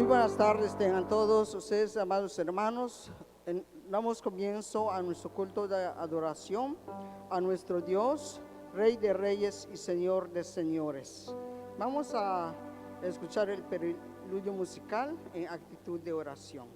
buenas tardes tengan todos ustedes, amados hermanos. Damos comienzo a nuestro culto de adoración a nuestro Dios, Rey de Reyes y Señor de Señores. Vamos a escuchar el preludio musical en actitud de oración.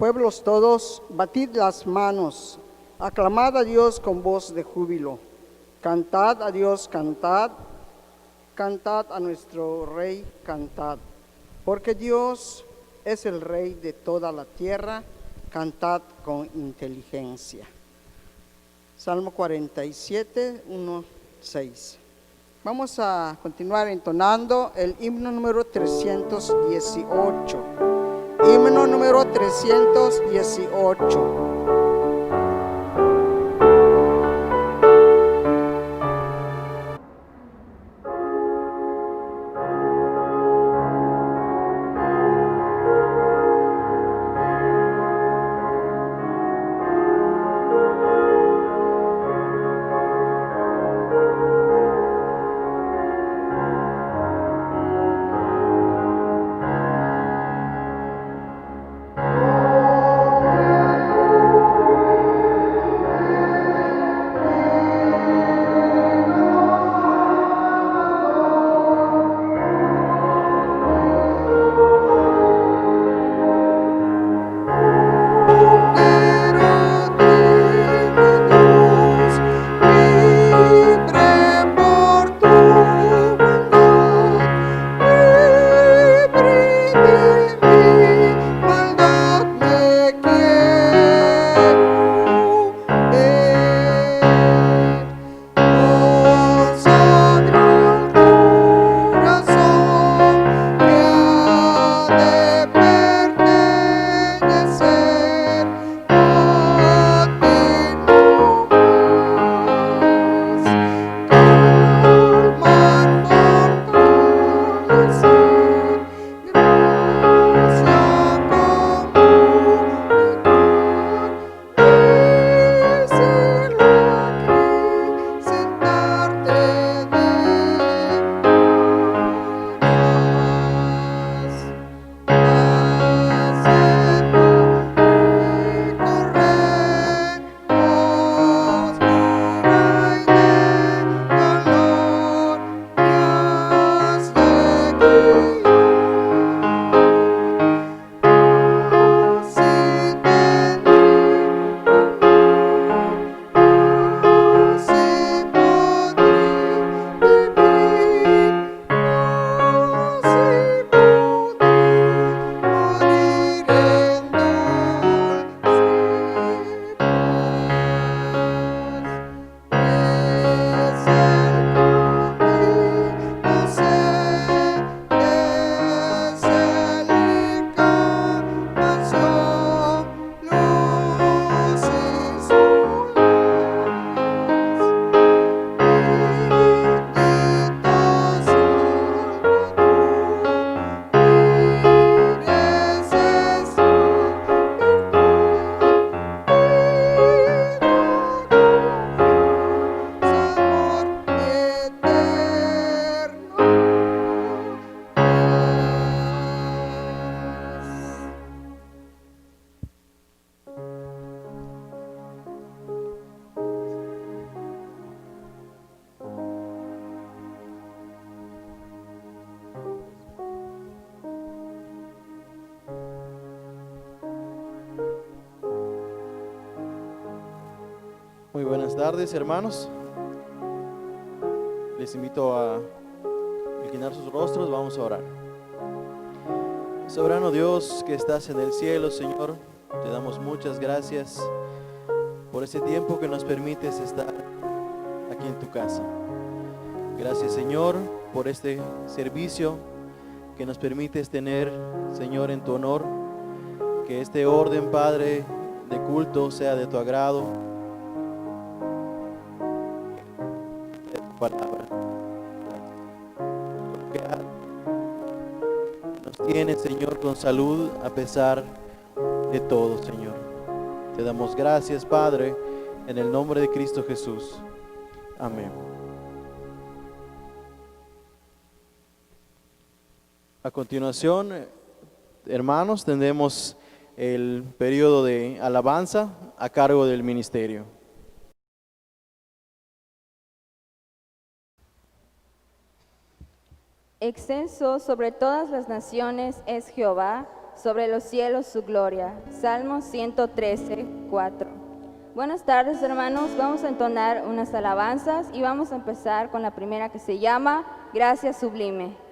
Pueblos todos, batid las manos, aclamad a Dios con voz de júbilo, cantad a Dios, cantad, cantad a nuestro Rey, cantad, porque Dios es el Rey de toda la tierra, cantad con inteligencia. Salmo 47, 1, 6. Vamos a continuar entonando el himno número 318. Himno número 318. Buenas tardes, hermanos. Les invito a inclinar sus rostros, vamos a orar. Soberano Dios que estás en el cielo, Señor, te damos muchas gracias por ese tiempo que nos permites estar aquí en tu casa. Gracias, Señor, por este servicio que nos permites tener, Señor, en tu honor. Que este orden, Padre, de culto sea de tu agrado. De tu palabra. Nos tiene, Señor, con salud a pesar de todo, Señor. Te damos gracias, Padre, en el nombre de Cristo Jesús. Amén. A continuación, hermanos, tendremos el periodo de alabanza a cargo del ministerio. Excelso sobre todas las naciones es Jehová, sobre los cielos su gloria. Salmo 113, 4. Buenas tardes, hermanos. Vamos a entonar unas alabanzas y vamos a empezar con la primera, que se llama Gracia Sublime.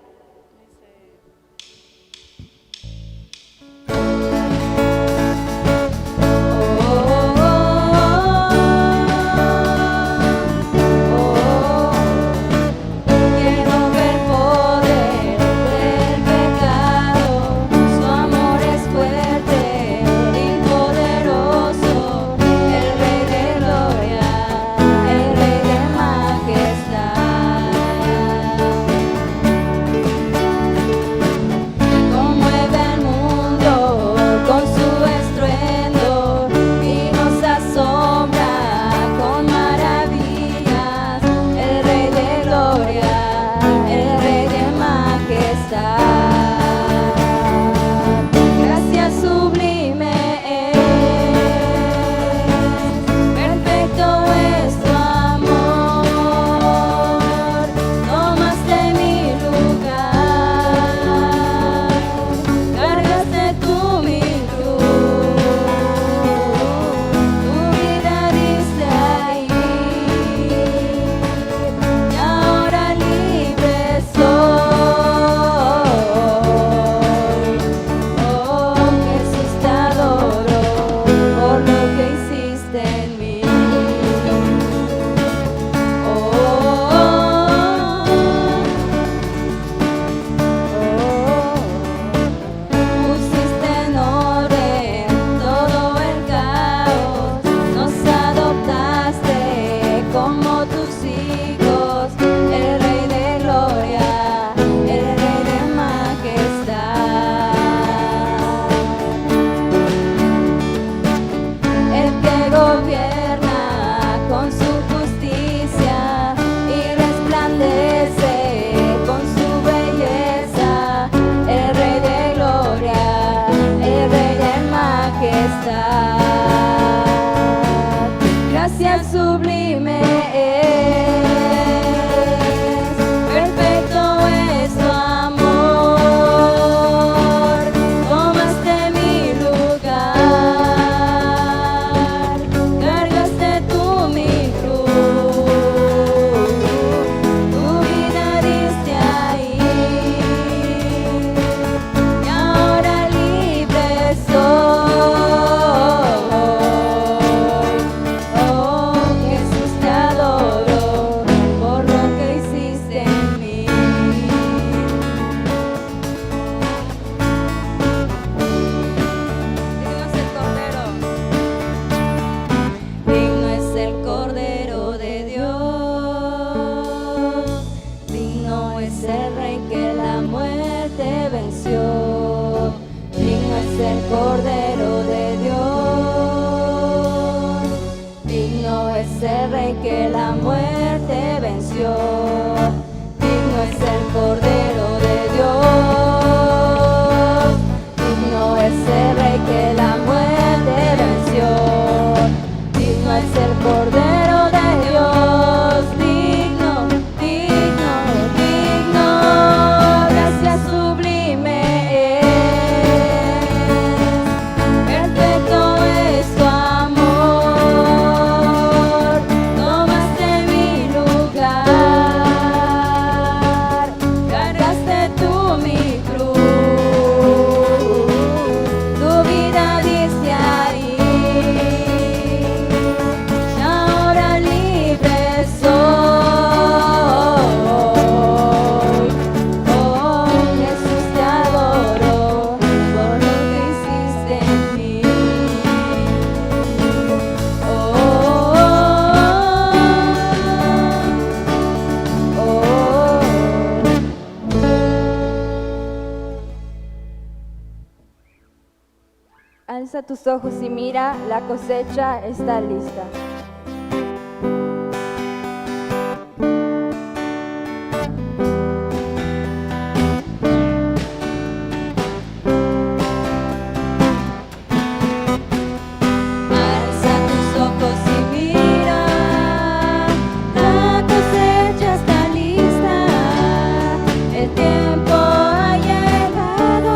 Alza tus ojos y mira, la cosecha está lista. Alza tus ojos y mira, la cosecha está lista, el tiempo ha llegado,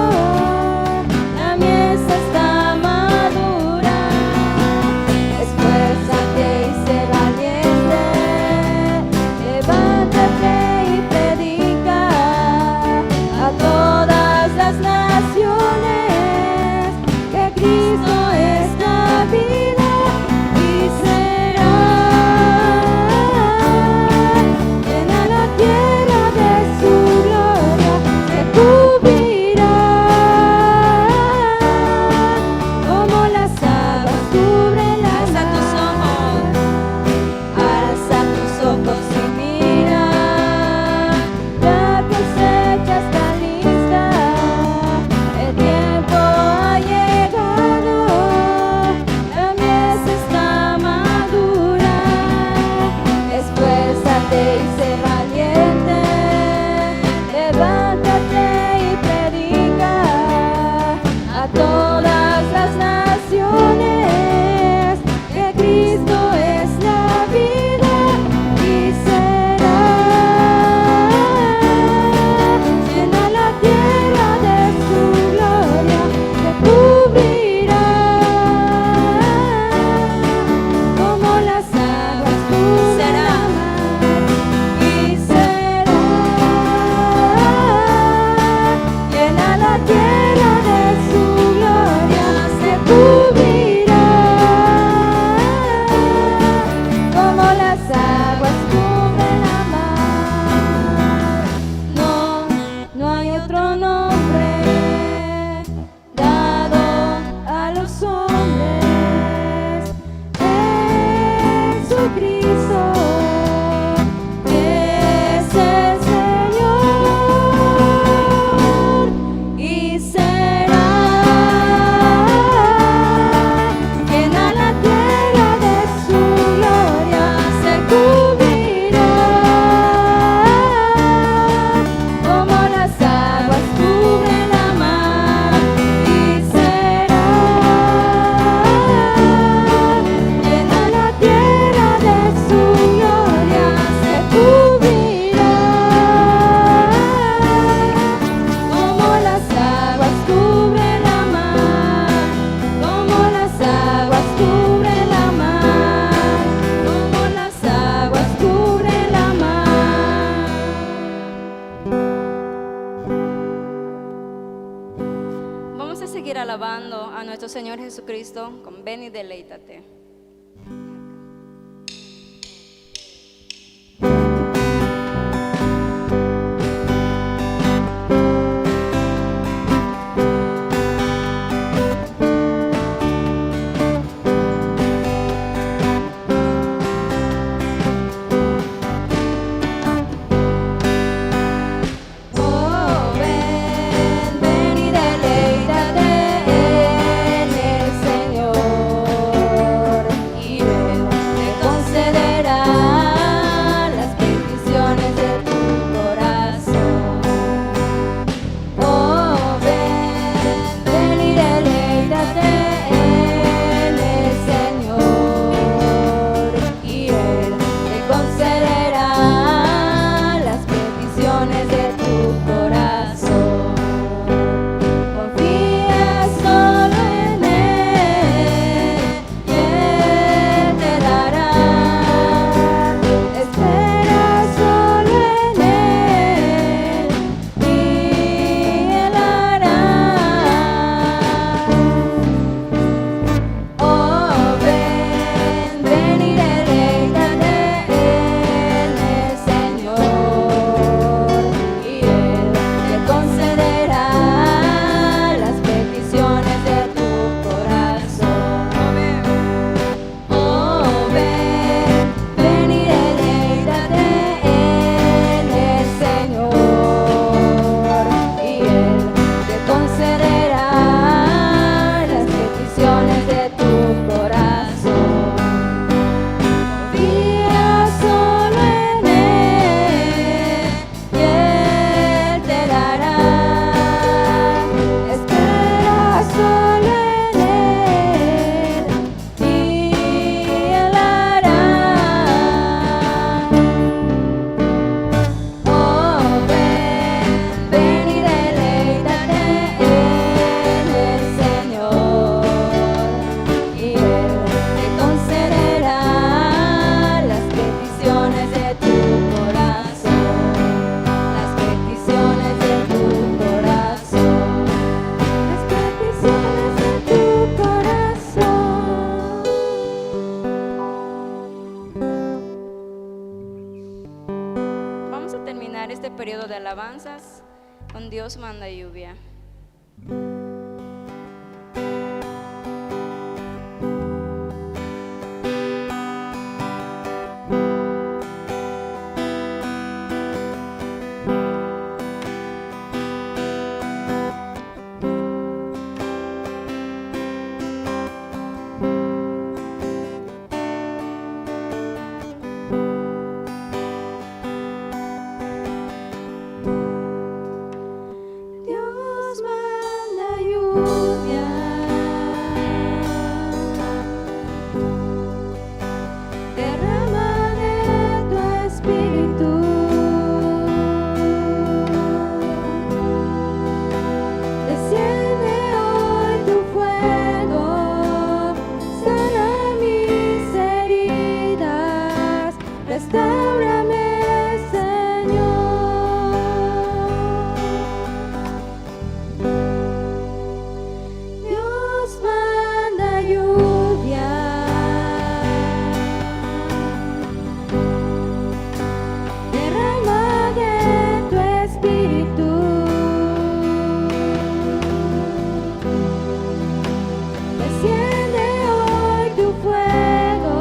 la mies está madura. Esfuérzate y sé valiente, levántate y predica a todas las naciones que Cristo es la vida y será llena la tierra de su gloria, se cubrirá como las aguas cubren la mar. Alza tus ojos y mira, la cosecha está lista, el tiempo ha llegado, la mies está madura. Esfuérzate y sé valiente, levántate y predica a todas las naciones que Cristo es la vida y será llena la tierra de su gloria, se cubrirá como las aguas cubren la mar y será llena la tierra de su gloria, se cubrirá como las aguas cubren la mar. No, no hay otro nombre dado a los hombres, Jesucristo es el Señor y será llena la tierra de su gloria, se cubrirá como las aguas cubren la mar y será llena la tierra de su gloria, se cubrirá como las aguas cubren la mar, como las aguas cubren la mar, como las aguas cubren la mar. Vamos a seguir alabando a nuestro Señor Jesucristo con ven y deleítate. Oh, ven, ven y deleítate en el Señor. alabanzas, con Dios manda lluvia. Dios manda lluvia, derrama de tu espíritu, desciende hoy tu fuego, sana mis heridas, restáurame, Señor. Dios manda lluvia, derrama de tu espíritu, desciende hoy tu fuego,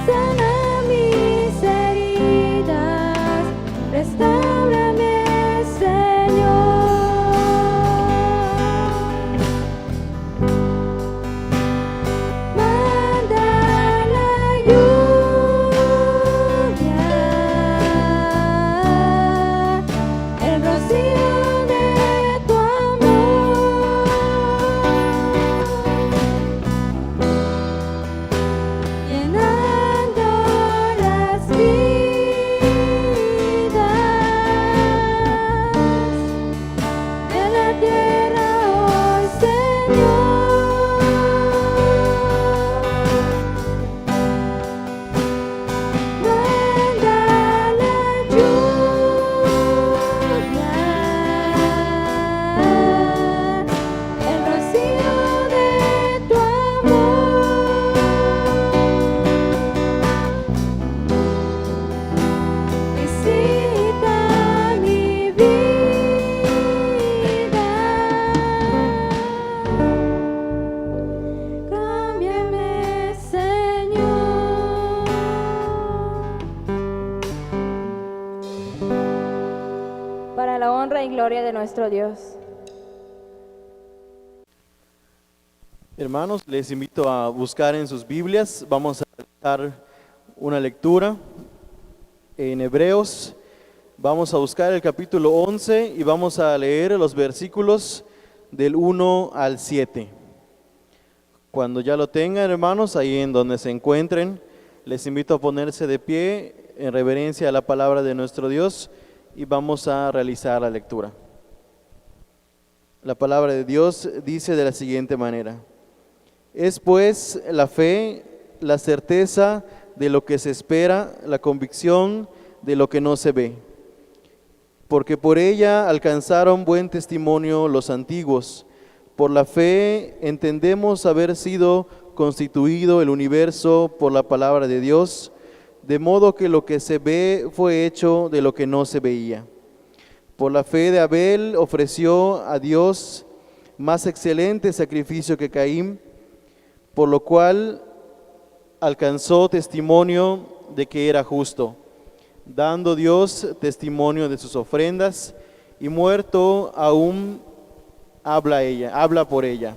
sana mis heridas, restáurame, Señor. Manda la lluvia, el rocío de tu amor, llenando las vidas de la tierra hoy, Señor. Manda la lluvia, el rocío de tu amor, visita mi vida, cámbiame, Señor. Para la honra y gloria de nuestro Dios. Hermanos, les invito a buscar en sus Biblias. Vamos a realizar una lectura en Hebreos. Vamos a buscar el capítulo 11 y vamos a leer los versículos del 1 al 7. Cuando ya lo tengan, hermanos, ahí en donde se encuentren, les invito a ponerse de pie en reverencia a la palabra de nuestro Dios y vamos a realizar la lectura. La palabra de Dios dice de la siguiente manera: es pues la fe, la certeza de lo que se espera, la convicción de lo que no se ve. Porque por ella alcanzaron buen testimonio los antiguos. Por la fe entendemos haber sido constituido el universo por la palabra de Dios, de modo que lo que se ve fue hecho de lo que no se veía. Por la fe de Abel ofreció a Dios más excelente sacrificio que Caín, por lo cual alcanzó testimonio de que era justo, dando Dios testimonio de sus ofrendas, y muerto aún habla por ella.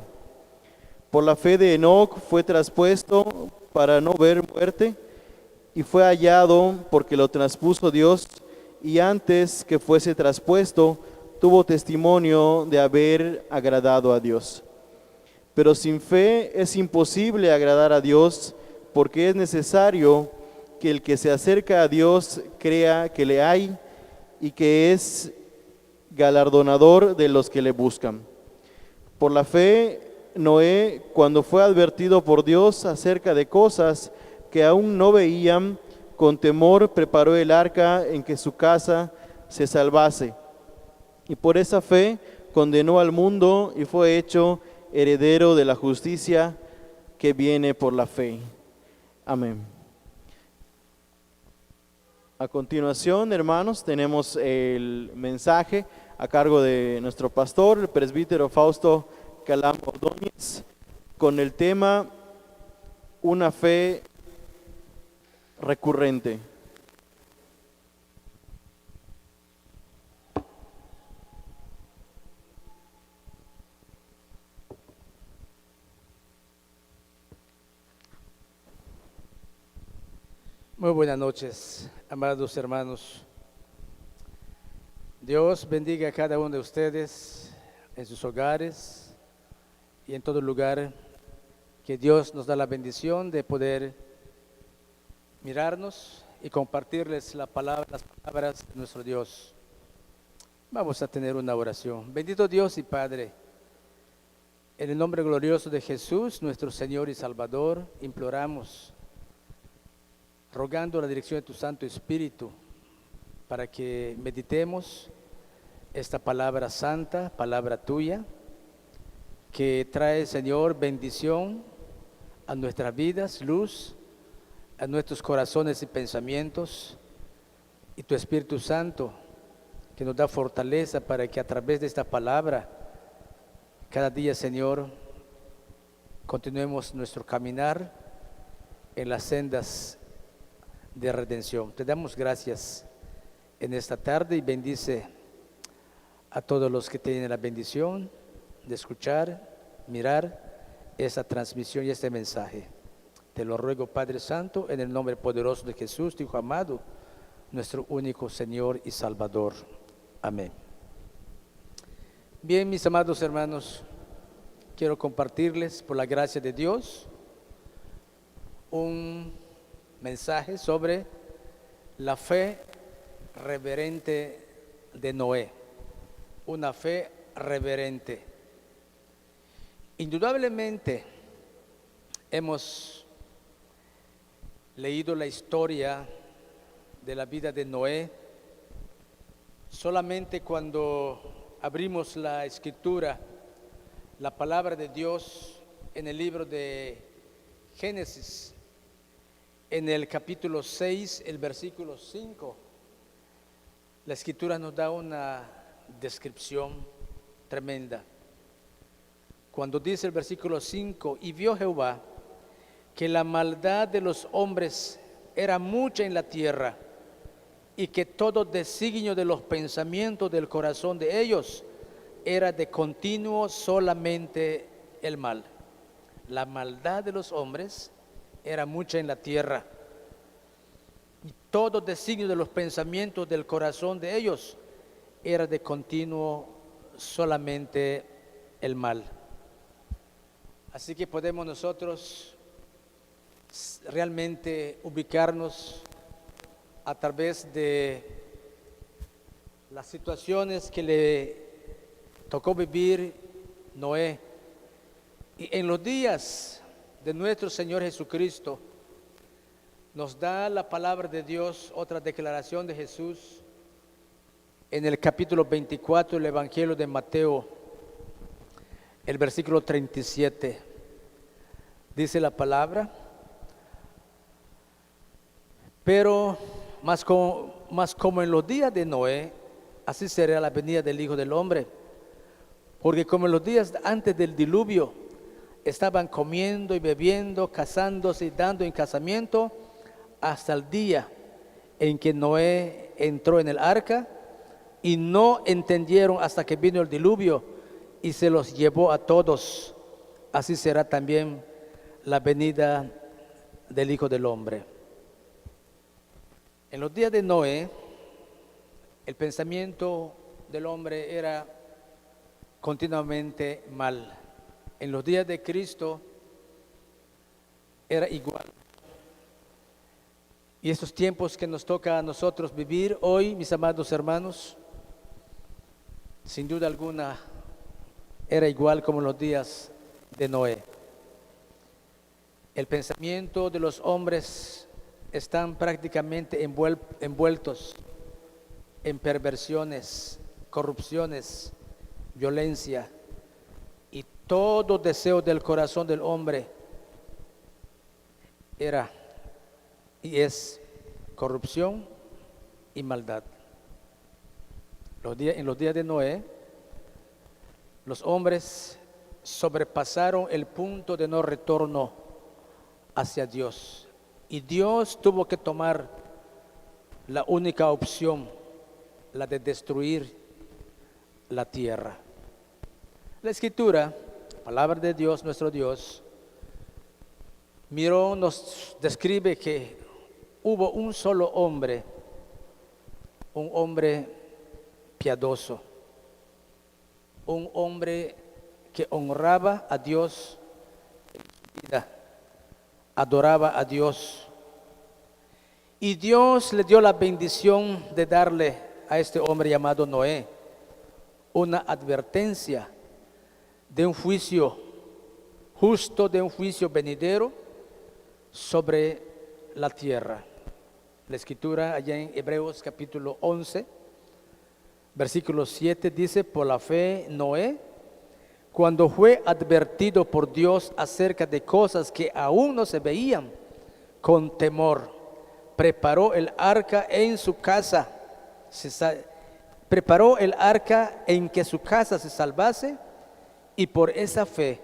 Por la fe de Enoc fue traspuesto para no ver muerte, y fue hallado porque lo traspuso Dios, y antes que fuese traspuesto, tuvo testimonio de haber agradado a Dios. Pero sin fe es imposible agradar a Dios, porque es necesario que el que se acerca a Dios crea que le hay y que es galardonador de los que le buscan. Por la fe, Noé, cuando fue advertido por Dios acerca de cosas que aún no veían, con temor preparó el arca en que su casa se salvase. Y por esa fe condenó al mundo y fue hecho heredero de la justicia que viene por la fe. Amén. A continuación, hermanos, tenemos el mensaje a cargo de nuestro pastor, el presbítero Fausto Calam Ordóñez, con el tema Una fe recurrente. Muy buenas noches, amados hermanos. Dios bendiga a cada uno de ustedes en sus hogares y en todo lugar que Dios nos da la bendición de poder mirarnos y compartirles las palabras de nuestro Dios. Vamos a tener una oración. Bendito Dios y Padre, en el nombre glorioso de Jesús, nuestro Señor y Salvador, imploramos, rogando la dirección de tu Santo Espíritu, para que meditemos esta palabra santa, palabra tuya, que trae, Señor, bendición a nuestras vidas, luz a nuestros corazones y pensamientos, y tu Espíritu Santo, que nos da fortaleza para que a través de esta palabra, cada día, Señor, continuemos nuestro caminar en las sendas de redención. Te damos gracias en esta tarde y bendice a todos los que tienen la bendición de escuchar, mirar esta transmisión y este mensaje. Te lo ruego, Padre Santo, en el nombre poderoso de Jesús, tu Hijo amado, nuestro único Señor y Salvador. Amén. Bien, mis amados hermanos, quiero compartirles, por la gracia de Dios, un mensaje sobre la fe reverente de Noé. Una fe reverente. Indudablemente hemos leído la historia de la vida de Noé solamente cuando abrimos la Escritura, la palabra de Dios en el libro de Génesis. En el capítulo 6, el versículo 5, la Escritura nos da una descripción tremenda. Cuando dice el versículo 5, y vio Jehová que la maldad de los hombres era mucha en la tierra, y que todo designio de los pensamientos del corazón de ellos era de continuo solamente el mal. La maldad de los hombres era mucha en la tierra, y todo designio de los pensamientos del corazón de ellos era de continuo solamente el mal. Así que podemos nosotros realmente ubicarnos a través de las situaciones que le tocó vivir Noé, y en los días de nuestro Señor Jesucristo nos da la palabra de Dios otra declaración de Jesús en el capítulo 24 del Evangelio de Mateo, el versículo 37. Dice la palabra: pero más como en los días de Noé, así será la venida del Hijo del Hombre. Porque como en los días antes del diluvio, estaban comiendo y bebiendo, casándose y dando en casamiento, hasta el día en que Noé entró en el arca, y no entendieron hasta que vino el diluvio y se los llevó a todos. Así será también la venida del Hijo del Hombre. En los días de Noé, el pensamiento del hombre era continuamente mal. En los días de Cristo era igual. Y estos tiempos que nos toca a nosotros vivir hoy, mis amados hermanos, sin duda alguna era igual como en los días de Noé. El pensamiento de los hombres están prácticamente envueltos en perversiones, corrupciones, violencia, y todo deseo del corazón del hombre era y es corrupción, y maldad. En los días de Noé, los hombres sobrepasaron el punto de no retorno hacia Dios. Y Dios tuvo que tomar la única opción, la de destruir la tierra. La Escritura, palabra de Dios, nuestro Dios, nos describe que hubo un solo hombre, un hombre piadoso, un hombre que honraba a Dios en su vida, adoraba a Dios. Y Dios le dio la bendición de darle a este hombre llamado Noé una advertencia de un juicio justo, de un juicio venidero sobre la tierra. La Escritura allá en Hebreos capítulo 11, versículo 7 dice: por la fe Noé, cuando fue advertido por Dios acerca de cosas que aún no se veían, con temor, preparó el arca en su casa, preparó el arca en que su casa se salvase, y por esa fe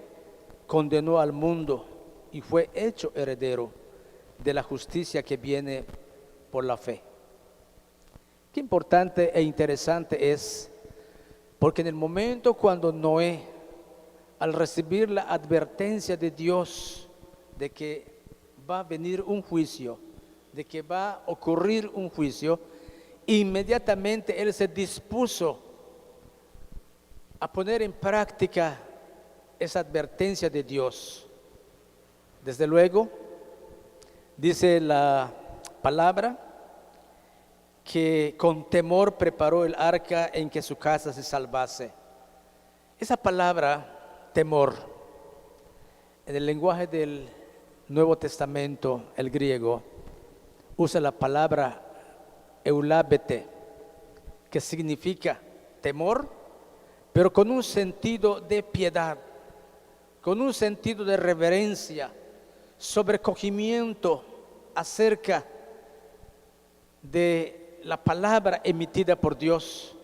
condenó al mundo y fue hecho heredero de la justicia que viene por la fe. Qué importante e interesante es, porque en el momento cuando Noé, al recibir la advertencia de Dios de que va a venir un juicio, de que va a ocurrir un juicio, inmediatamente él se dispuso a poner en práctica esa advertencia de Dios. Desde luego, dice la palabra que con temor preparó el arca en que su casa se salvase. Esa palabra, temor, en el lenguaje del Nuevo Testamento, el griego, usa la palabra eulábete, que significa temor, pero con un sentido de piedad, con un sentido de reverencia, sobrecogimiento acerca de la palabra emitida por Dios.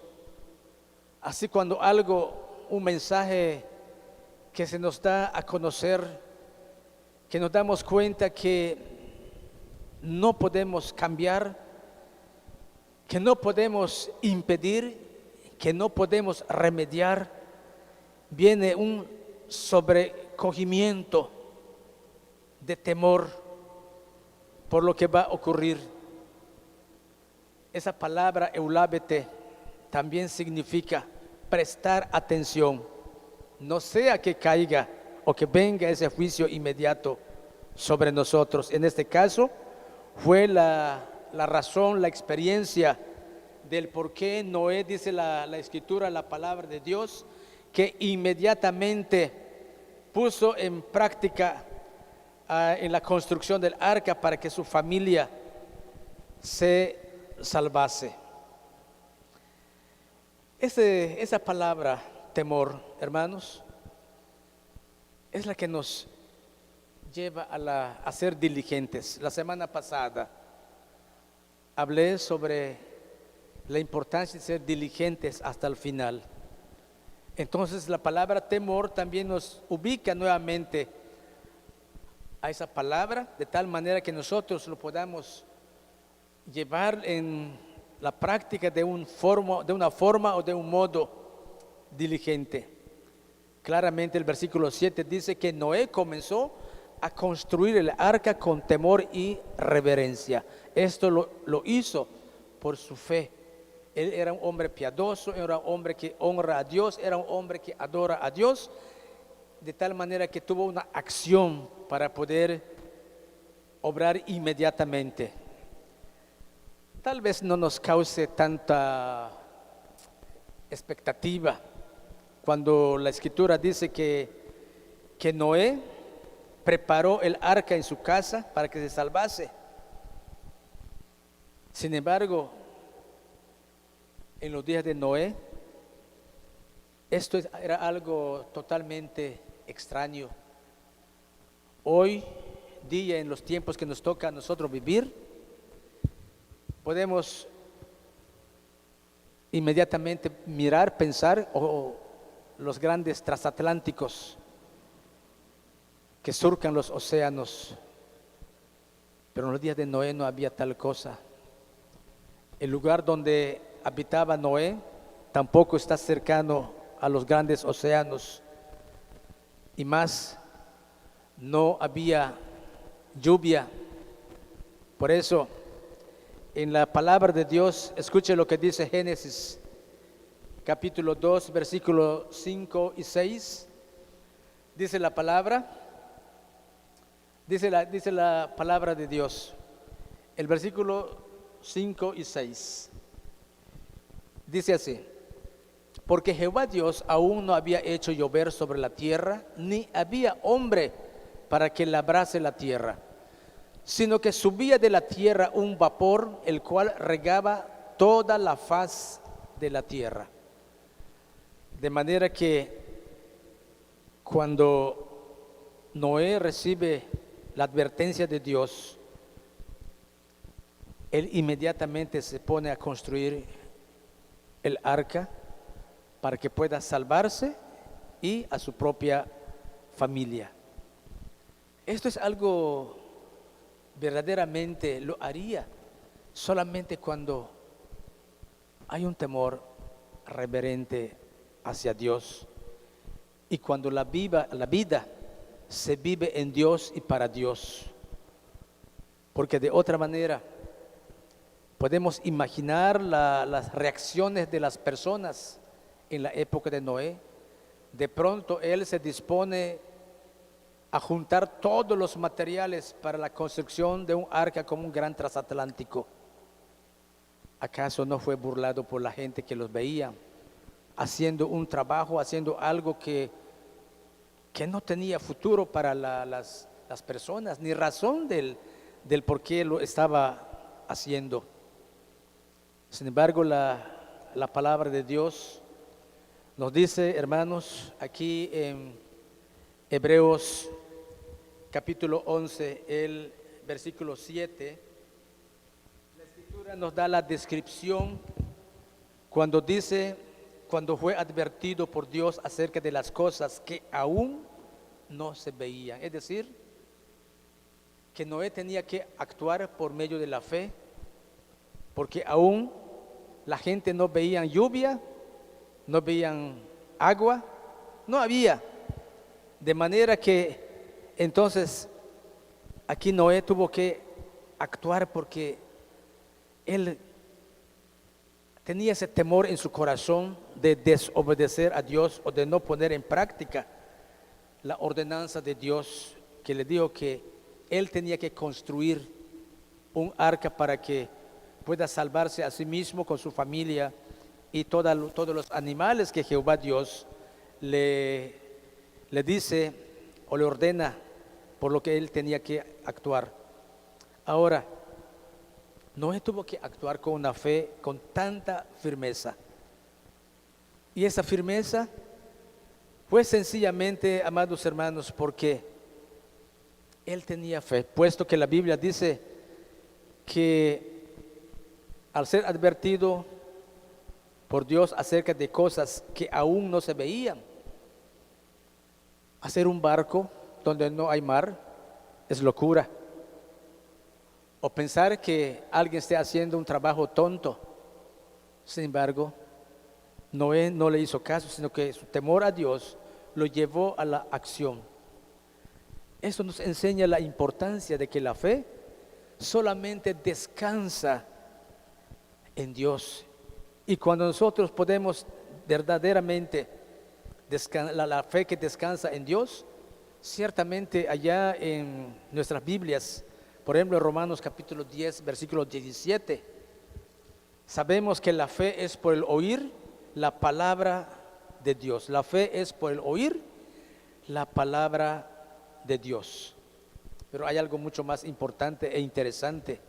Así cuando un mensaje que se nos da a conocer, que nos damos cuenta que no podemos cambiar, que no podemos impedir, que no podemos remediar, viene un sobrecogimiento de temor por lo que va a ocurrir. Esa palabra eulábete también significa prestar atención, no sea que caiga o que venga ese juicio inmediato sobre nosotros. En este caso fue la razón, la experiencia del por qué Noé, dice la Escritura, la palabra de Dios, que inmediatamente puso en práctica en la construcción del arca para que su familia se salvase. Esa palabra temor, hermanos, es la que nos lleva a ser diligentes. La semana pasada hablé sobre la importancia de ser diligentes hasta el final. Entonces la palabra temor también nos ubica nuevamente a esa palabra, de tal manera que nosotros lo podamos llevar en la práctica de una forma o de un modo diligente. Claramente el versículo 7 dice que Noé comenzó a construir el arca con temor y reverencia. Esto lo hizo por su fe. Él era un hombre piadoso, era un hombre que honra a Dios, era un hombre que adora a Dios, de tal manera que tuvo una acción para poder obrar inmediatamente. Tal vez no nos cause tanta expectativa cuando la Escritura dice que Noé preparó el arca en su casa para que se salvase. Sin embargo, en los días de Noé, esto era algo totalmente extraño. Hoy día, en los tiempos que nos toca a nosotros vivir, podemos inmediatamente mirar, pensar los grandes transatlánticos que surcan los océanos. Pero en los días de Noé no había tal cosa. El lugar donde habitaba Noé tampoco está cercano a los grandes océanos. Y más, no había lluvia. Por eso, en la palabra de Dios, escuche lo que dice Génesis, capítulo 2, versículos 5 y 6. Dice la palabra, dice la palabra de Dios, el versículo 5 y 6. Dice así: porque Jehová Dios aún no había hecho llover sobre la tierra, ni había hombre para que labrase la tierra, sino que subía de la tierra un vapor, el cual regaba toda la faz de la tierra. De manera que cuando Noé recibe la advertencia de Dios, él inmediatamente se pone a construir el arca para que pueda salvarse y a su propia familia. Esto es algo verdaderamente lo haría solamente cuando hay un temor reverente hacia Dios y cuando la vida se vive en Dios y para Dios. Porque de otra manera podemos imaginar las reacciones de las personas en la época de Noé. De pronto él se dispone a juntar todos los materiales para la construcción de un arca como un gran transatlántico. ¿Acaso no fue burlado por la gente que los veía haciendo un trabajo, haciendo algo que no tenía futuro para las personas, ni razón del por qué lo estaba haciendo? Sin embargo, la palabra de Dios nos dice, hermanos, aquí en Hebreos capítulo 11, el versículo 7, la Escritura nos da la descripción cuando dice, cuando fue advertido por Dios acerca de las cosas que aún no se veían. Es decir, que Noé tenía que actuar por medio de la fe, porque aún la gente no veía lluvia, no veían agua, no había. De manera que entonces aquí Noé tuvo que actuar porque él tenía ese temor en su corazón de desobedecer a Dios o de no poner en práctica la ordenanza de Dios que le dijo que él tenía que construir un arca para que pueda salvarse a sí mismo con su familia y todos los animales que Jehová Dios le dice o le ordena por lo que él tenía que actuar. Ahora, Noé tuvo que actuar con una fe, con tanta firmeza. Y esa firmeza fue sencillamente, amados hermanos, porque él tenía fe, puesto que la Biblia dice que al ser advertido por Dios acerca de cosas que aún no se veían, hacer un barco donde no hay mar es locura. O pensar que alguien esté haciendo un trabajo tonto. Sin embargo, Noé no le hizo caso, sino que su temor a Dios lo llevó a la acción. Esto nos enseña la importancia de que la fe solamente descansa en Dios. Y cuando nosotros podemos verdaderamente la fe que descansa en Dios, ciertamente allá en nuestras Biblias, por ejemplo, Romanos capítulo 10, versículo 17, sabemos que la fe es por el oír la palabra de Dios. La fe es por el oír la palabra de Dios. Pero hay algo mucho más importante e interesante,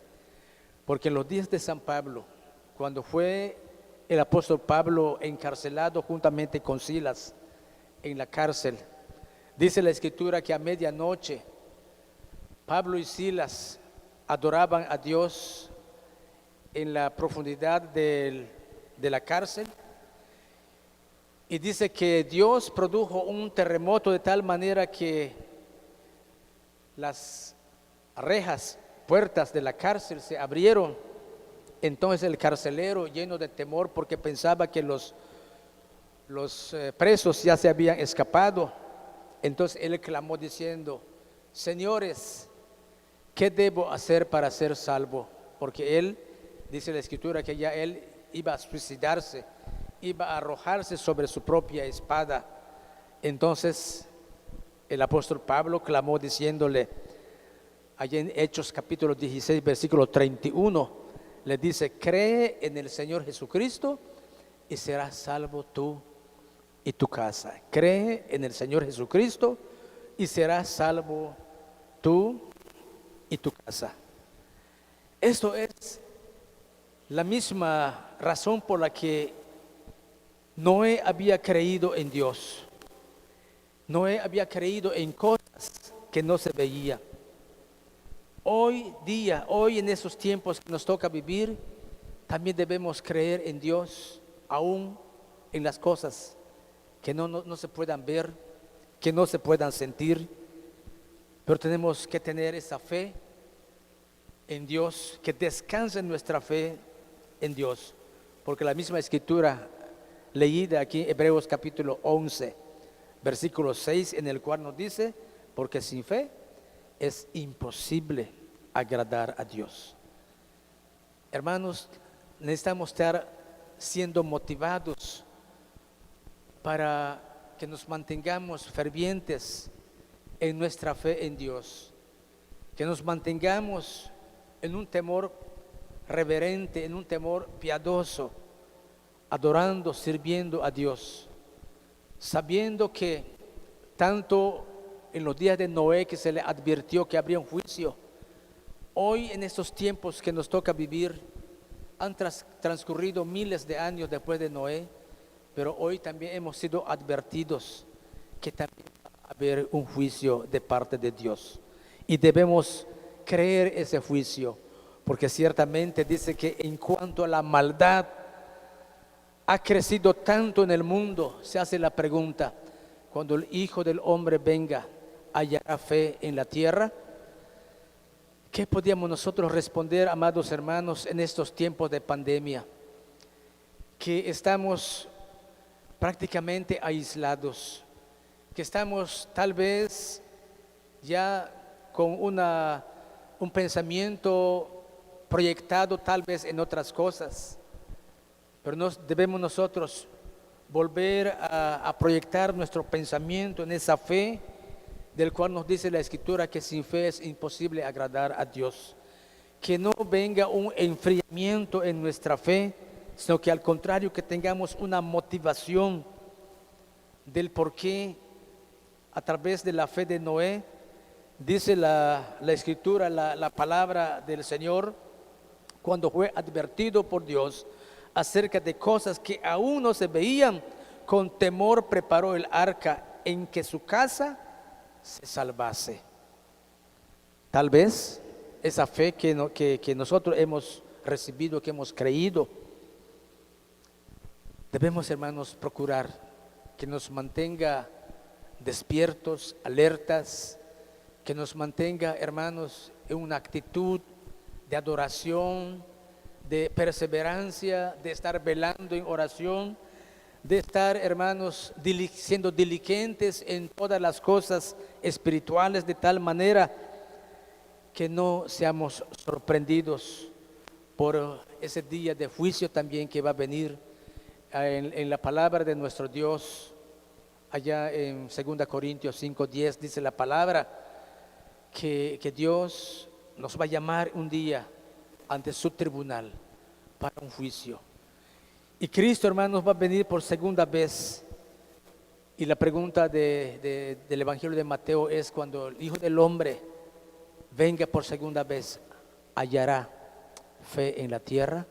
porque en los días de San Pablo, cuando fue el apóstol Pablo encarcelado juntamente con Silas en la cárcel, dice la Escritura que a medianoche Pablo y Silas adoraban a Dios en la profundidad del de la cárcel. Y dice que Dios produjo un terremoto de tal manera que las rejas, puertas de la cárcel se abrieron. Entonces el carcelero, lleno de temor porque pensaba que los presos ya se habían escapado, entonces él clamó diciendo: señores, ¿qué debo hacer para ser salvo? Porque él, dice la escritura, que ya él iba a suicidarse, iba a arrojarse sobre su propia espada. Entonces el apóstol Pablo clamó diciéndole, allá en Hechos capítulo 16, versículo 31, le dice: cree en el Señor Jesucristo y serás salvo tú y tu casa. Cree en el Señor Jesucristo y serás salvo tú y tu casa. Esto es la misma razón por la que Noé había creído en Dios. Noé había creído en cosas que no se veían. Hoy día, hoy en esos tiempos que nos toca vivir, también debemos creer en Dios, aún en las cosas que no se puedan ver, que no se puedan sentir, pero tenemos que tener esa fe en Dios, que descanse nuestra fe en Dios, porque la misma escritura leída aquí en Hebreos capítulo 11, versículo 6, en el cual nos dice: porque sin fe es imposible agradar a Dios. Hermanos, necesitamos estar siendo motivados para que nos mantengamos fervientes en nuestra fe en Dios, que nos mantengamos en un temor reverente, en un temor piadoso, adorando, sirviendo a Dios, sabiendo que tanto en los días de Noé, que se le advirtió que habría un juicio, hoy en estos tiempos que nos toca vivir, han transcurrido miles de años después de Noé, pero hoy también hemos sido advertidos que también va a haber un juicio de parte de Dios, y debemos creer ese juicio, porque ciertamente dice que en cuanto a la maldad ha crecido tanto en el mundo, se hace la pregunta: cuando el Hijo del Hombre venga, ¿hallará fe en la tierra? ¿Qué podíamos nosotros responder, amados hermanos, en estos tiempos de pandemia? Que estamos prácticamente aislados, que estamos tal vez ya con un pensamiento proyectado tal vez en otras cosas, pero debemos nosotros volver a proyectar nuestro pensamiento en esa fe, del cual nos dice la Escritura que sin fe es imposible agradar a Dios. Que no venga un enfriamiento en nuestra fe, sino que al contrario, que tengamos una motivación del por qué, a través de la fe de Noé, dice la Escritura, la palabra del Señor, cuando fue advertido por Dios acerca de cosas que aún no se veían, con temor preparó el arca en que su casa se salvase. Tal vez esa fe que nosotros hemos recibido, que hemos creído, debemos, hermanos, procurar que nos mantenga despiertos, alertas, que nos mantenga, hermanos, en una actitud de adoración, de perseverancia, de estar velando en oración, de estar, hermanos, siendo diligentes en todas las cosas espirituales, de tal manera que no seamos sorprendidos por ese día de juicio también que va a venir. En la palabra de nuestro Dios, allá en 2 Corintios 5:10, dice la palabra que Dios nos va a llamar un día ante su tribunal para un juicio. Y Cristo, hermanos, va a venir por segunda vez. Y la pregunta del Evangelio de Mateo es: cuando el Hijo del Hombre venga por segunda vez, ¿hallará fe en la tierra?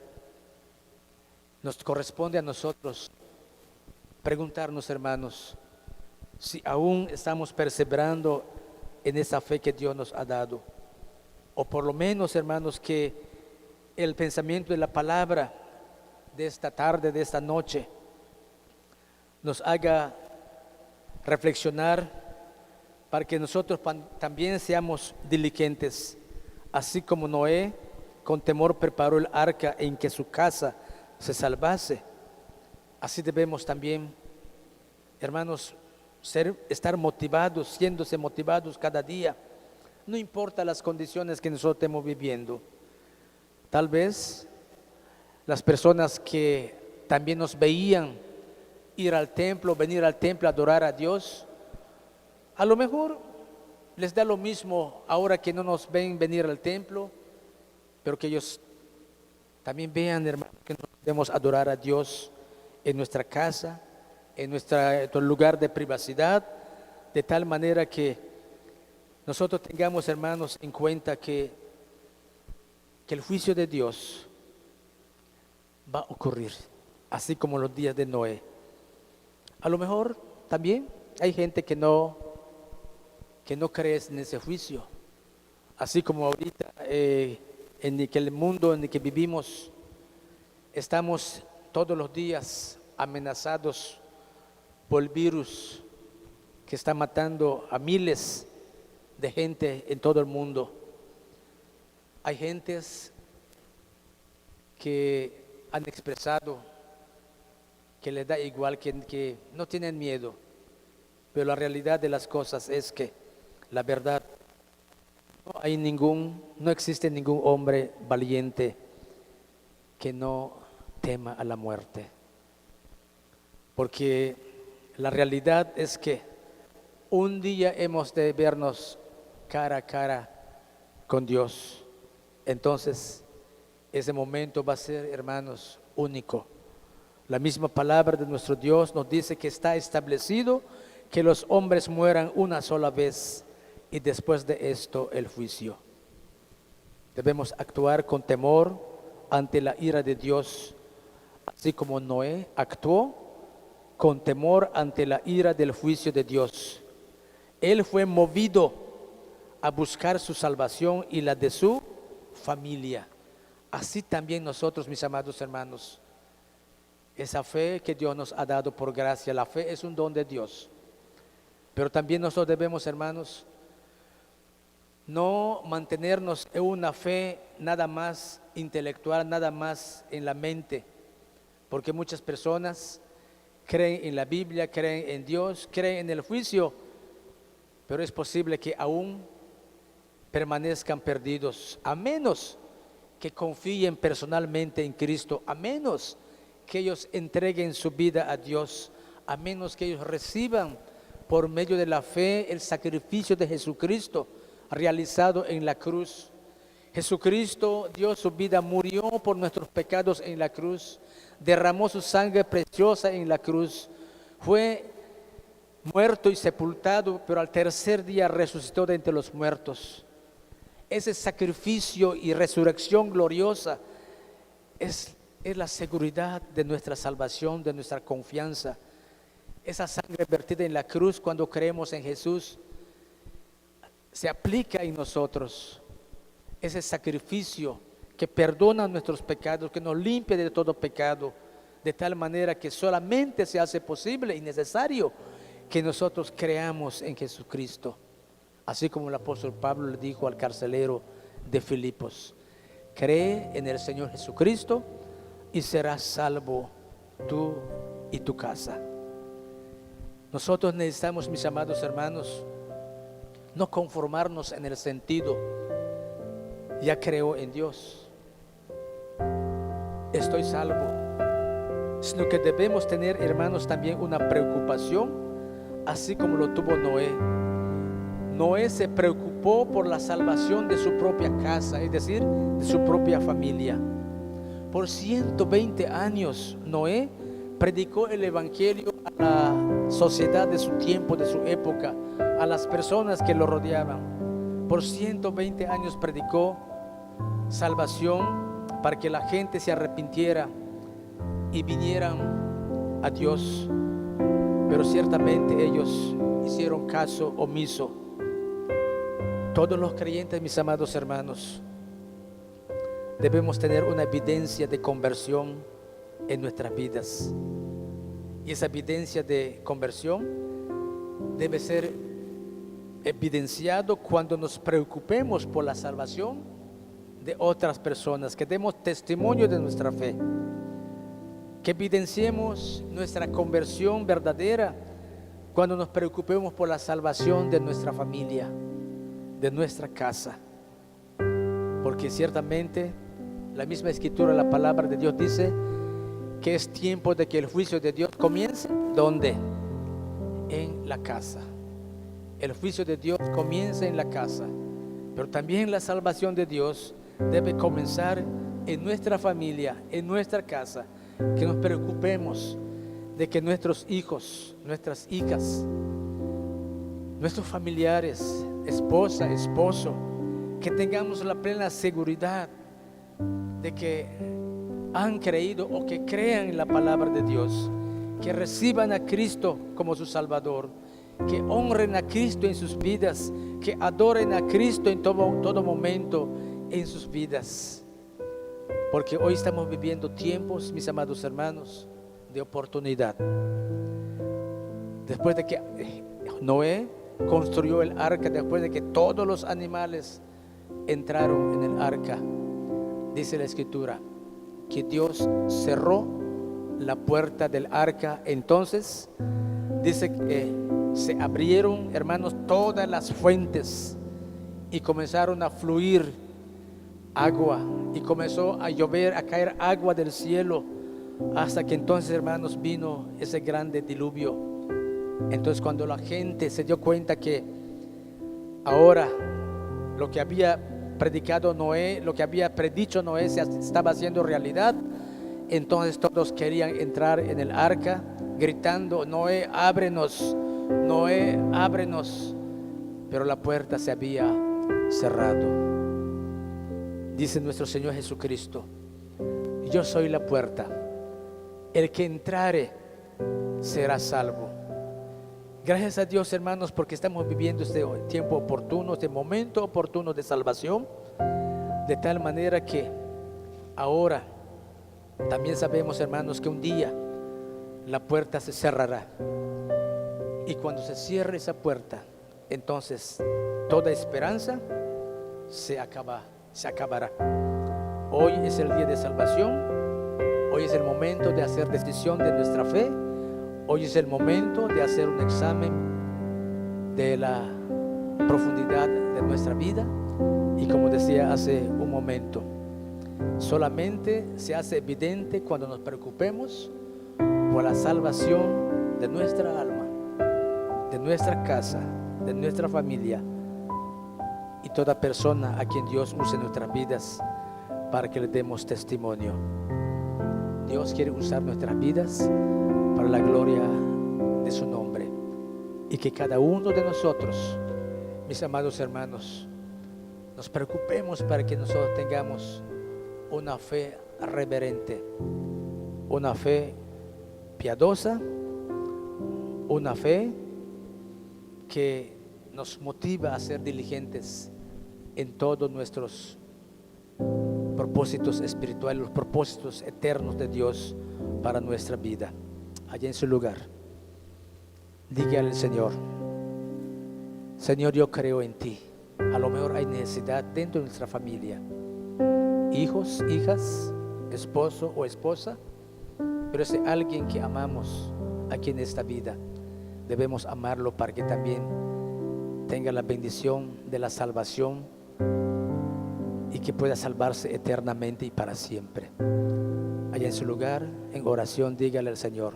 Nos corresponde a nosotros preguntarnos, hermanos, si aún estamos perseverando en esa fe que Dios nos ha dado, o por lo menos, hermanos, que el pensamiento de la palabra de esta tarde, de esta noche, nos haga reflexionar para que nosotros también seamos diligentes, así como Noé con temor preparó el arca en que su casa se salvase. Así debemos también, hermanos, estar motivados, siéndose motivados cada día, no importa las condiciones que nosotros estemos viviendo. Tal vez las personas que también nos veían ir al templo, venir al templo, adorar a Dios, a lo mejor les da lo mismo ahora que no nos ven venir al templo, pero que ellos también vean, hermanos, que nos podemos adorar a Dios en nuestra casa, en nuestro lugar de privacidad, de tal manera que nosotros tengamos, hermanos, en cuenta que el juicio de Dios va a ocurrir, así como los días de Noé. A lo mejor también hay gente que no cree en ese juicio, así como ahorita en el mundo en el que vivimos estamos todos los días amenazados por el virus que está matando a miles de gente en todo el mundo. Hay gentes que han expresado que les da igual, que no tienen miedo, pero la realidad de las cosas es que la verdad, no existe ningún hombre valiente que no tema a la muerte, porque la realidad es que un día hemos de vernos cara a cara con Dios. Entonces ese momento va a ser, hermanos, único. La misma palabra de nuestro Dios nos dice que está establecido que los hombres mueran una sola vez y después de esto el juicio. Debemos actuar con temor ante la ira de Dios, así como Noé actuó con temor ante la ira del juicio de Dios. Él fue movido a buscar su salvación y la de su familia. Así también nosotros, mis amados hermanos, esa fe que Dios nos ha dado por gracia, la fe es un don de Dios, pero también nosotros debemos, hermanos, no mantenernos en una fe nada más intelectual, nada más en la mente, porque muchas personas creen en la Biblia, creen en Dios, creen en el juicio, pero es posible que aún permanezcan perdidos, a menos que confíen personalmente en Cristo, a menos que ellos entreguen su vida a Dios, a menos que ellos reciban por medio de la fe el sacrificio de Jesucristo realizado en la cruz. Jesucristo dio su vida, murió por nuestros pecados en la cruz, derramó su sangre preciosa en la cruz, fue muerto y sepultado, pero al tercer día resucitó de entre los muertos. Ese sacrificio y resurrección gloriosa es la seguridad de nuestra salvación, de nuestra confianza. Esa sangre vertida en la cruz cuando creemos en Jesús se aplica en nosotros. Ese sacrificio que perdona nuestros pecados, que nos limpia de todo pecado, de tal manera que solamente se hace posible y necesario que nosotros creamos en Jesucristo. Así como el apóstol Pablo le dijo al carcelero de Filipos: cree en el Señor Jesucristo y serás salvo tú y tu casa. Nosotros necesitamos, mis amados hermanos, no conformarnos en el sentido, ya creo en Dios, estoy salvo, sino que debemos tener, hermanos, también una preocupación, así como lo tuvo Noé. Noé se preocupó por la salvación de su propia casa, es decir, de su propia familia. Por 120 años Noé predicó el evangelio a la sociedad de su tiempo, de su época, a las personas que lo rodeaban. Por 120 años predicó salvación para que la gente se arrepintiera y vinieran a Dios, pero ciertamente ellos hicieron caso omiso. Todos los creyentes, mis amados hermanos, debemos tener una evidencia de conversión en nuestras vidas. Y esa evidencia de conversión debe ser evidenciado cuando nos preocupemos por la salvación de otras personas, que demos testimonio de nuestra fe, que evidenciemos nuestra conversión verdadera cuando nos preocupemos por la salvación de nuestra familia, de nuestra casa. Porque ciertamente la misma escritura, la palabra de Dios dice que es tiempo de que el juicio de Dios comience. ¿Dónde? En la casa. El juicio de Dios comienza en la casa, pero también la salvación de Dios debe comenzar en nuestra familia, en nuestra casa. Que nos preocupemos de que nuestros hijos, nuestras hijas, nuestros familiares, esposa, esposo, que tengamos la plena seguridad de que han creído o que crean en la palabra de Dios, que reciban a Cristo como su Salvador, que honren a Cristo en sus vidas, que adoren a Cristo en todo momento en sus vidas. Porque hoy estamos viviendo tiempos, mis amados hermanos, de oportunidad. Después de que Noé construyó el arca, después de que todos los animales entraron en el arca, dice la escritura que Dios cerró la puerta del arca. Entonces dice que se abrieron, hermanos, todas las fuentes y comenzaron a fluir agua, y comenzó a llover, a caer agua del cielo, hasta que entonces, hermanos, vino ese grande diluvio. Entonces, cuando la gente se dio cuenta que ahora lo que había predicado Noé, lo que había predicho Noé se estaba haciendo realidad, entonces todos querían entrar en el arca gritando: Noé, ábrenos, Noé, ábrenos. Pero la puerta se había cerrado. Dice nuestro Señor Jesucristo: yo soy la puerta, el que entrare será salvo. Gracias a Dios, hermanos, porque estamos viviendo este tiempo oportuno, este momento oportuno de salvación, de tal manera que ahora también sabemos, hermanos, que un día la puerta se cerrará, y cuando se cierre esa puerta, entonces toda esperanza se acabará. Hoy es el día de salvación. Hoy es el momento de hacer decisión de nuestra fe. Hoy es el momento de hacer un examen de la profundidad de nuestra vida. Y como decía hace un momento, solamente se hace evidente cuando nos preocupemos por la salvación de nuestra alma, de nuestra casa, de nuestra familia y toda persona a quien Dios use nuestras vidas para que le demos testimonio. Dios quiere usar nuestras vidas para la gloria de su nombre, y que cada uno de nosotros, mis amados hermanos, nos preocupemos para que nosotros tengamos una fe reverente, una fe piadosa, una fe que nos motiva a ser diligentes en todos nuestros propósitos espirituales, los propósitos eternos de Dios para nuestra vida. Allá en su lugar, dígale al Señor: Señor, yo creo en ti. A lo mejor hay necesidad dentro de nuestra familia, hijos, hijas, esposo o esposa, pero ese alguien que amamos aquí en esta vida, debemos amarlo para que también tenga la bendición de la salvación y que pueda salvarse eternamente y para siempre. Allá en su lugar, en oración, dígale al Señor: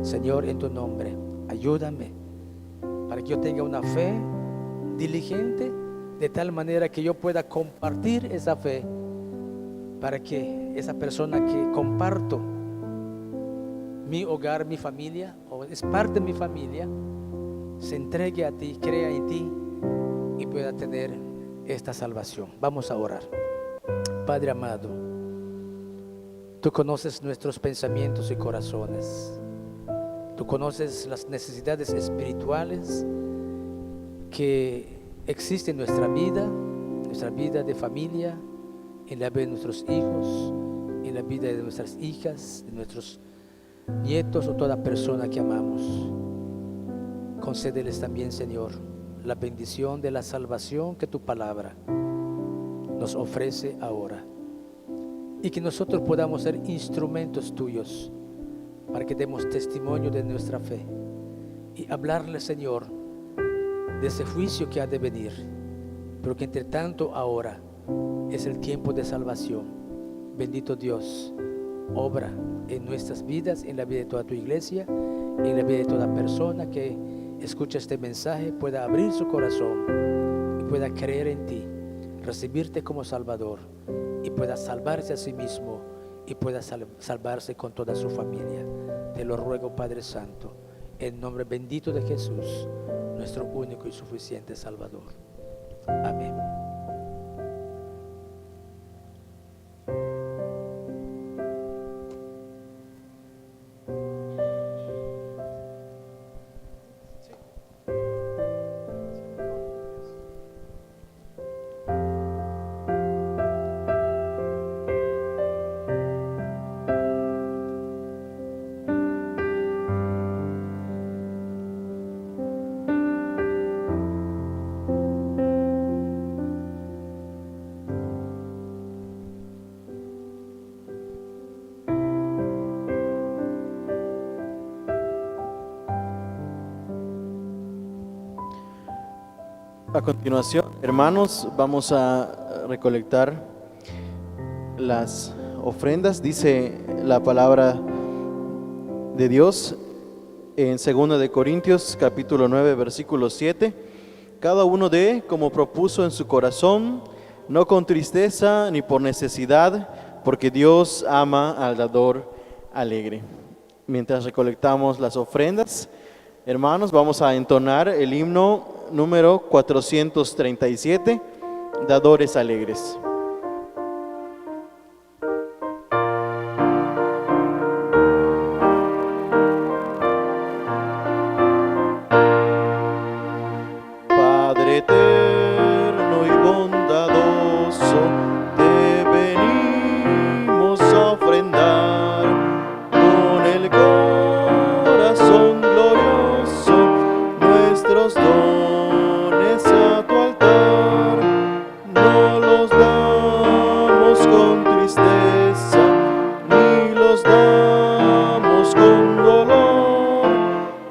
Señor, en tu nombre, ayúdame para que yo tenga una fe diligente, de tal manera que yo pueda compartir esa fe, para que esa persona que comparto mi hogar, mi familia, o es parte de mi familia, se entregue a ti, crea en ti y pueda tener esta salvación. Vamos a orar. Padre amado, tú conoces nuestros pensamientos y corazones. Tú conoces las necesidades espirituales que existen en nuestra vida de familia, en la vida de nuestros hijos, en la vida de nuestras hijas, de nuestros nietos o toda persona que amamos. Concédeles también, Señor, la bendición de la salvación que tu palabra nos ofrece ahora, y que nosotros podamos ser instrumentos tuyos para que demos testimonio de nuestra fe y hablarle, Señor, de ese juicio que ha de venir, pero que entre tanto ahora es el tiempo de salvación. Bendito Dios, obra en nuestras vidas, en la vida de toda tu iglesia, en la vida de toda persona que escucha este mensaje, pueda abrir su corazón y pueda creer en ti, recibirte como Salvador, y pueda salvarse a sí mismo y pueda salvarse con toda su familia. Te lo ruego, Padre Santo, en nombre bendito de Jesús, nuestro único y suficiente Salvador. Amén. A continuación, hermanos, vamos a recolectar las ofrendas. Dice la palabra de Dios en 2 de Corintios capítulo 9 versículo 7: cada uno dé como propuso en su corazón, no con tristeza ni por necesidad, porque Dios ama al dador alegre. Mientras recolectamos las ofrendas, hermanos, vamos a entonar el himno número 437, Dadores Alegres. Padre eterno y bondadoso, te venimos a ofrendar con el corazón glorioso nuestros dones a tu altar. No los damos con tristeza, ni los damos con dolor.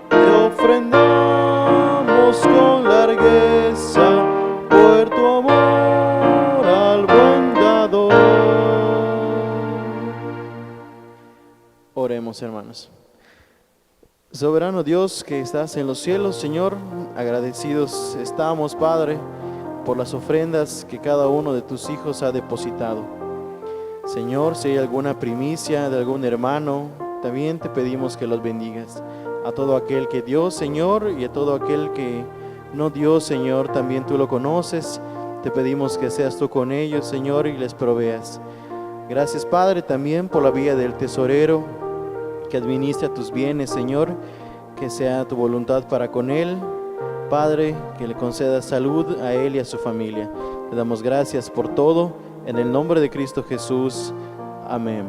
Te ofrendamos con largueza por tu amor al buen dador. Oremos, hermanos. Soberano Dios que estás en los cielos, Señor, agradecidos estamos, Padre, por las ofrendas que cada uno de tus hijos ha depositado. Señor, si hay alguna primicia de algún hermano, también te pedimos que los bendigas. A todo aquel que dio, Señor, y a todo aquel que no dio, Señor, también tú lo conoces. Te pedimos que seas tú con ellos, Señor, y les proveas. Gracias, Padre, también por la vía del tesorero, que administra tus bienes, Señor, que sea tu voluntad para con él. Padre, que le conceda salud a él y a su familia. Te damos gracias por todo, en el nombre de Cristo Jesús. Amén.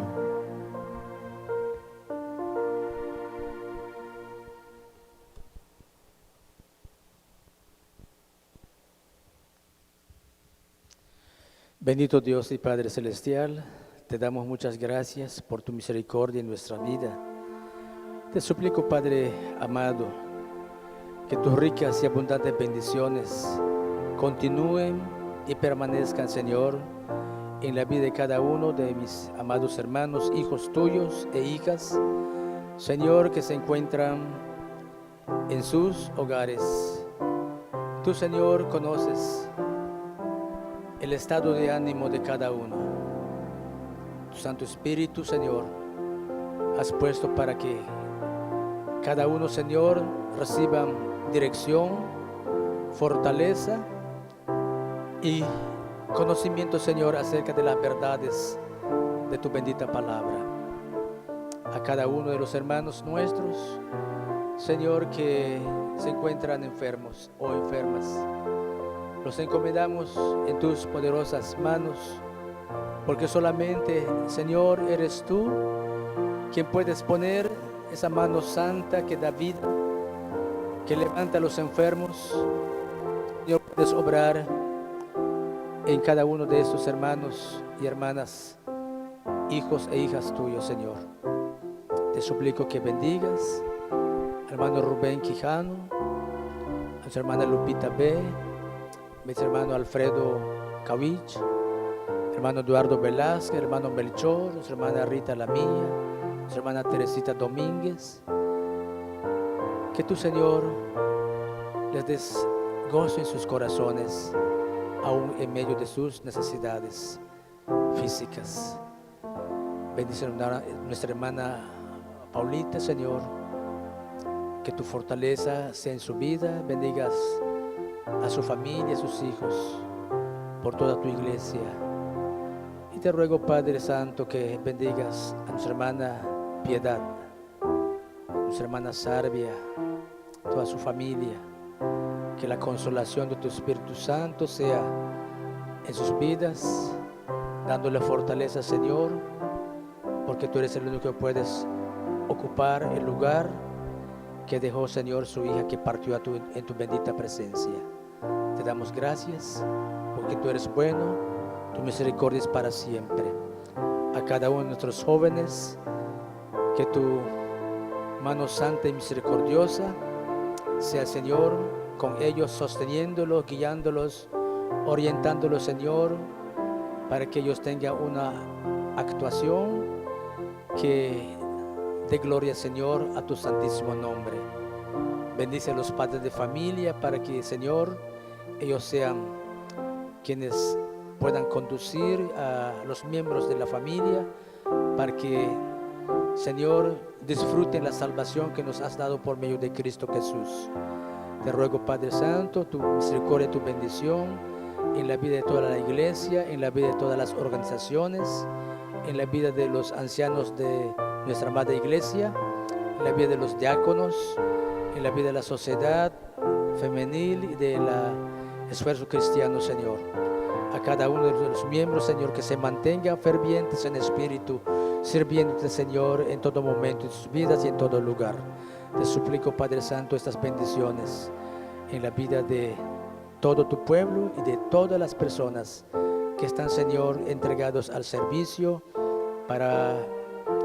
Bendito Dios y Padre Celestial, te damos muchas gracias por tu misericordia en nuestra vida. Te suplico, Padre amado, que tus ricas y abundantes bendiciones continúen y permanezcan, Señor, en la vida de cada uno de mis amados hermanos, hijos tuyos e hijas, Señor, que se encuentran en sus hogares. Tú, Señor, conoces el estado de ánimo de cada uno. Tu Santo Espíritu, Señor, has puesto para que cada uno, Señor, reciba dirección, fortaleza y conocimiento, Señor, acerca de las verdades de tu bendita palabra. A cada uno de los hermanos nuestros, Señor, que se encuentran enfermos o enfermas, los encomendamos en tus poderosas manos, porque solamente, Señor, eres tú quien puedes poner esa mano santa que da vida, que levanta a los enfermos. Señor, puedes obrar en cada uno de estos hermanos y hermanas, hijos e hijas tuyos, Señor. Te suplico que bendigas al hermano Rubén Quijano, a nuestra hermana Lupita B., mi hermano Alfredo Cavich, hermano Eduardo Velázquez, hermano Melchor, nuestra hermana Rita Lamía, nuestra hermana Teresita Domínguez. Que tú, Señor, les des gozo en sus corazones, aún en medio de sus necesidades físicas. Bendice a nuestra hermana Paulita, Señor, que tu fortaleza sea en su vida. Bendigas a su familia, a sus hijos, por toda tu iglesia. Y te ruego, Padre Santo, que bendigas a nuestra hermana Piedad, nuestra hermana Sarvia, toda su familia. Que la consolación de tu Espíritu Santo sea en sus vidas, dándole fortaleza, Señor, porque tú eres el único que puedes ocupar el lugar que dejó, Señor, su hija que partió en tu bendita presencia. Te damos gracias porque tú eres bueno, tu misericordia es para siempre. A cada uno de nuestros jóvenes, que tu mano santa y misericordiosa sea, Señor, con ellos, sosteniéndolos, guiándolos, orientándolos, Señor, para que ellos tengan una actuación que dé gloria, Señor, a tu santísimo nombre. Bendice a los padres de familia para que, Señor, ellos sean quienes puedan conducir a los miembros de la familia para que, Señor, disfruten la salvación que nos has dado por medio de Cristo Jesús. Te ruego, Padre Santo, tu misericordia, tu bendición en la vida de toda la iglesia, en la vida de todas las organizaciones, en la vida de los ancianos de nuestra amada iglesia, en la vida de los diáconos, en la vida de la sociedad femenil y del esfuerzo cristiano, Señor. A cada uno de los miembros, Señor, que se mantengan fervientes en espíritu, sirviéndote, Señor, en todo momento, en sus vidas y en todo lugar. Te suplico, Padre Santo, estas bendiciones en la vida de todo tu pueblo y de todas las personas que están, Señor, entregados al servicio para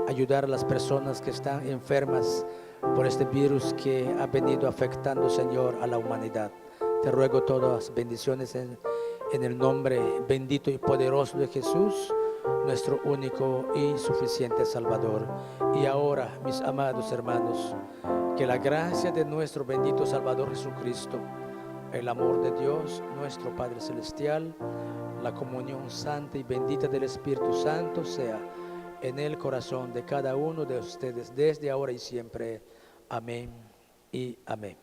ayudar a las personas que están enfermas por este virus que ha venido afectando, Señor, a la humanidad. Te ruego todas bendiciones en el nombre bendito y poderoso de Jesús, nuestro único y suficiente Salvador. Y ahora, mis amados hermanos, que la gracia de nuestro bendito Salvador Jesucristo, el amor de Dios, nuestro Padre Celestial, la comunión santa y bendita del Espíritu Santo sea en el corazón de cada uno de ustedes, desde ahora y siempre. Amén y amén.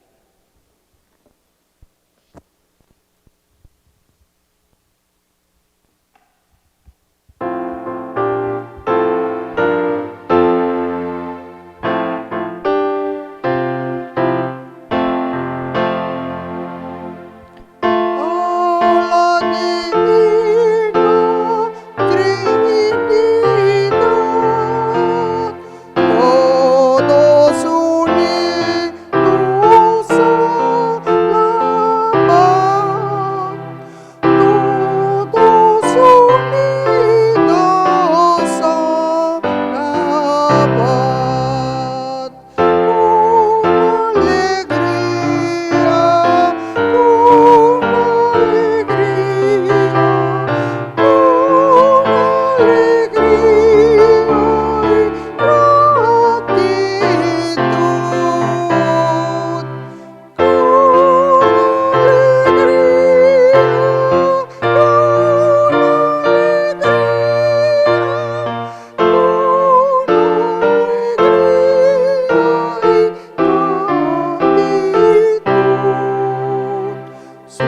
Su